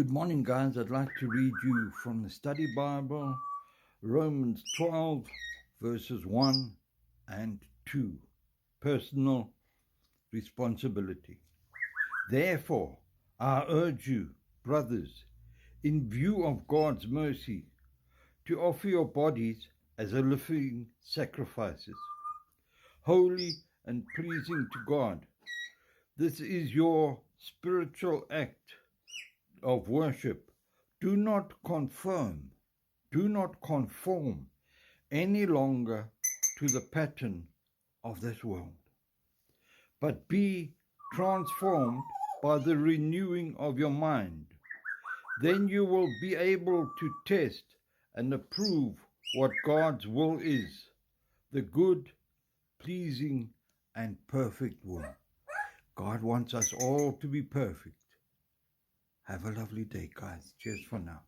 Good morning, guys. I'd like to read you from the Study Bible, Romans 12, verses 1 and 2. Personal responsibility. Therefore, I urge you, brothers, in view of God's mercy, to offer your bodies as a living sacrifices, holy and pleasing to God. This is your spiritual act of worship. Do not conform any longer to the pattern of this world, but be transformed by the renewing of your mind. Then you will be able to test and approve what God's will is, the good, pleasing, and perfect will. God wants us all to be perfect. Have a lovely day, guys. Cheers for now.